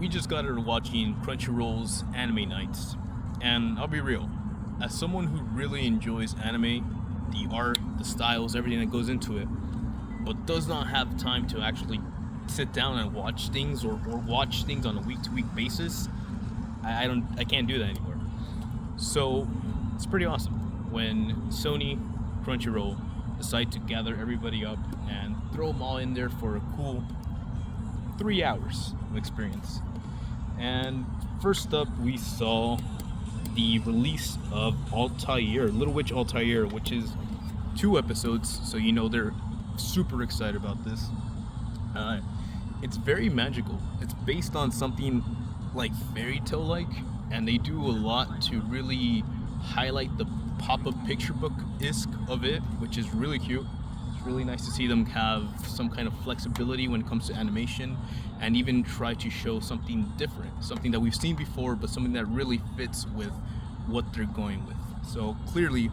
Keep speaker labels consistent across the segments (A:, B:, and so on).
A: we just got into watching Crunchyroll's anime nights, and I'll be real, as someone who really enjoys anime, the art, the styles, everything that goes into it, but does not have time to actually sit down and watch things or watch things on a week-to-week basis, I can't do that anymore. So it's pretty awesome when Sony, Crunchyroll decide to gather everybody up and throw them all in there for a cool 3 hours of experience. And first up, we saw the release of Altair, Little Witch Altair, which is 2 episodes, so you know they're super excited about this. It's very magical. It's based on something like fairy tale like, and they do a lot to really highlight the pop-up picture book-esque of it, which is really cute. It's really nice to see them have some kind of flexibility when it comes to animation and even try to show something different, something that we've seen before, but something that really fits with what they're going with. So clearly,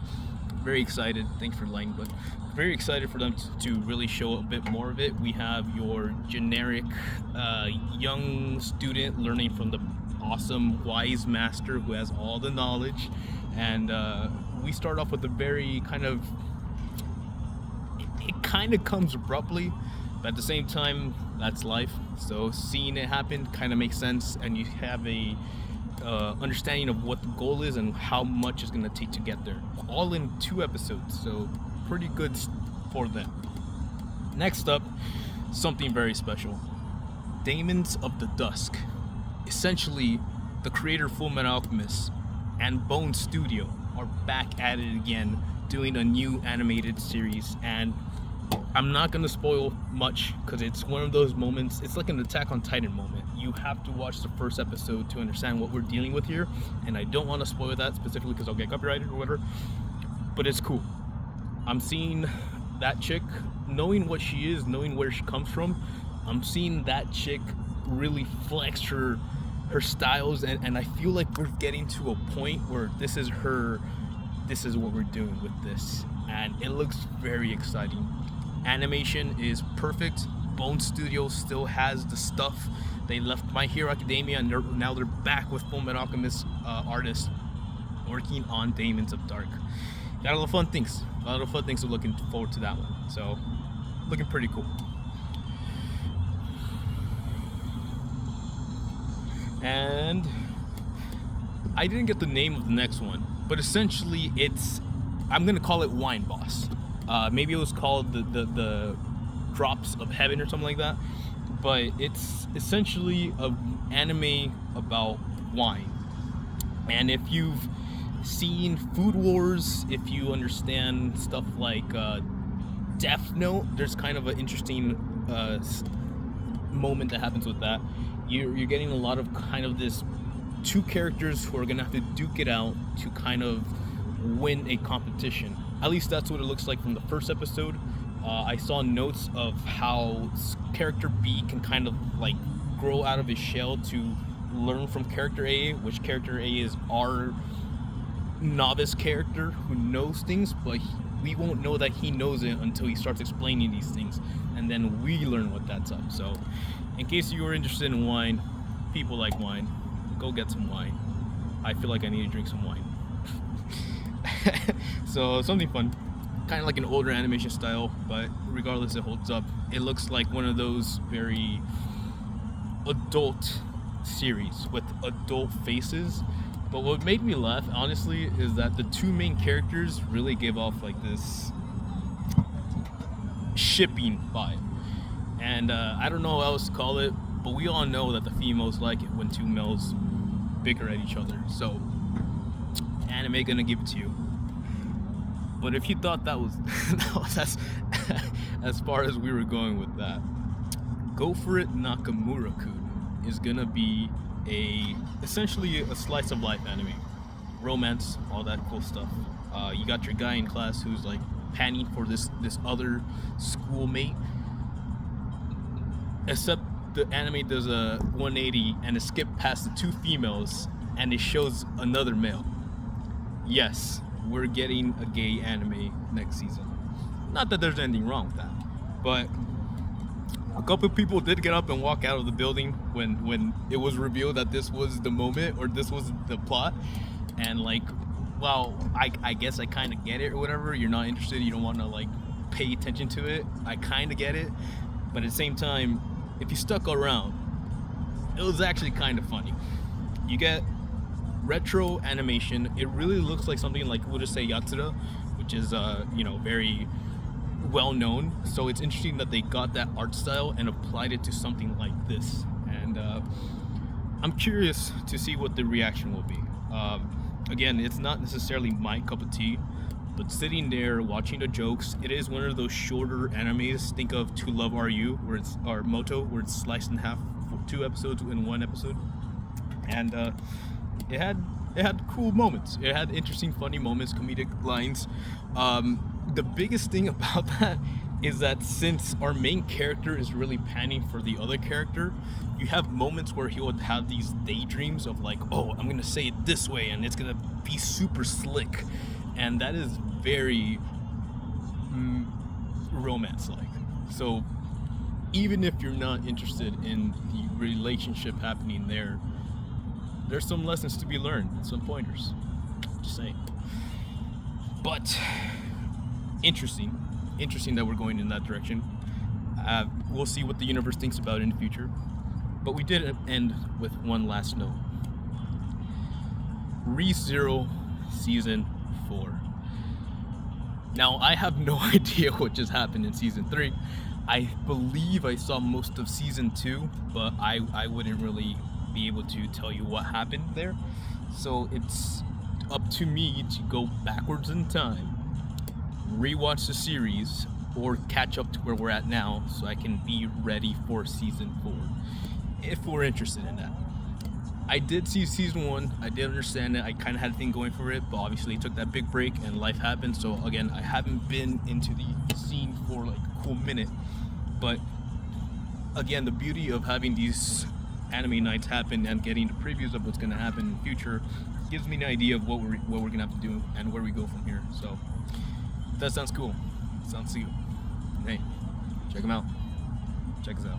A: very excited. Thanks for lighting, but very excited for them to really show a bit more of it. We have your generic young student learning from the awesome wise master who has all the knowledge, and we start off with a very kind of, it kind of comes abruptly, but at the same time, that's life. So seeing it happen kind of makes sense, and you have a understanding of what the goal is and how much it's going to take to get there. All in 2 episodes, so pretty good for them. Next up, something very special. Daemons of the Dusk. Essentially, the creator of Fullmetal Alchemist and Bone Studio are back at it again, doing a new animated series, and I'm not going to spoil much because it's one of those moments, it's like an Attack on Titan moment. You have to watch the first episode to understand what we're dealing with here, and I don't want to spoil that specifically because I'll get copyrighted or whatever, but it's cool. I'm seeing that chick, knowing what she is, knowing where she comes from, I'm seeing that chick really flex her styles, and I feel like we're getting to a point where this is what we're doing with this, and it looks very exciting. Animation is perfect. Bone Studio still has the stuff. They left My Hero Academia, and now they're back with Fullmetal Alchemist artists working on Daemons of Dark. Got a lot of fun things. So looking forward to that one. So, looking pretty cool. And I didn't get the name of the next one, but essentially I'm gonna call it Wine Boss. Maybe it was called the Drops of Heaven or something like that, but it's essentially an anime about wine. And if you've seen Food Wars, if you understand stuff like Death Note, there's kind of an interesting moment that happens with that. You're getting a lot of kind of this 2 characters who are gonna have to duke it out to kind of win a competition. At least that's what it looks like from the first episode. I saw notes of how character B can kind of like grow out of his shell to learn from character A, which character A is our novice character who knows things, but we won't know that he knows it until he starts explaining these things, and then we learn what that's up. So in case you are interested in wine, people like wine, go get some wine. I feel like I need to drink some wine. So something fun, kind of like an older animation style, but regardless, it holds up. It looks like one of those very adult series with adult faces. But what made me laugh, honestly, is that the 2 main characters really give off like this shipping vibe. And I don't know what else to call it, but we all know that the females like it when 2 males bicker at each other. So, anime gonna give it to you. But if you thought that was as far as we were going with that, Go For It Nakamura-kun is gonna be essentially a slice of life anime, romance, all that cool stuff. You got your guy in class who's like panning for this other schoolmate, except the anime does a 180 and a skip past the 2 females and it shows another male. Yes, we're getting a gay anime next season. Not that there's anything wrong with that, but A couple people did get up and walk out of the building when it was revealed that this was the moment or this was the plot, and like, well, I guess I kind of get it or whatever. You're not interested, you don't want to like pay attention to it. I kind of get it, but at the same time, if you stuck around, it was actually kind of funny. You get retro animation. It really looks like something like, we'll just say Yatsura, which is very well known. So it's interesting that they got that art style and applied it to something like this. And I'm curious to see what the reaction will be. Again, it's not necessarily my cup of tea, but sitting there watching the jokes, it is one of those shorter animes. Think of To Love Are You, or Moto, where it's sliced in half for 2 episodes in 1 episode. And it had cool moments. It had interesting, funny moments, comedic lines. The biggest thing about that is that since our main character is really panning for the other character, you have moments where he would have these daydreams of like, oh, I'm gonna say it this way and it's gonna be super slick, and that is very romance-like. So even if you're not interested in the relationship happening there, there's some lessons to be learned, some pointers. Just saying. But interesting that we're going in that direction. We'll see what the universe thinks about it in the future. But we did end with one last note. Rezero Season 4. Now, I have no idea what just happened in Season 3. I believe I saw most of Season 2, but I wouldn't really be able to tell you what happened there. So it's up to me to go backwards in time, rewatch the series, or catch up to where we're at now so I can be ready for Season 4, if we're interested in that. I did see Season 1, I did understand it, I kind of had a thing going for it, but obviously it took that big break and life happened, so again, I haven't been into the scene for like a cool minute. But again, the beauty of having these anime nights happen and getting the previews of what's going to happen in the future gives me an idea of what we're going to have to do and where we go from here. So that sounds cool. Sounds cool. Hey, check them out. Check us out.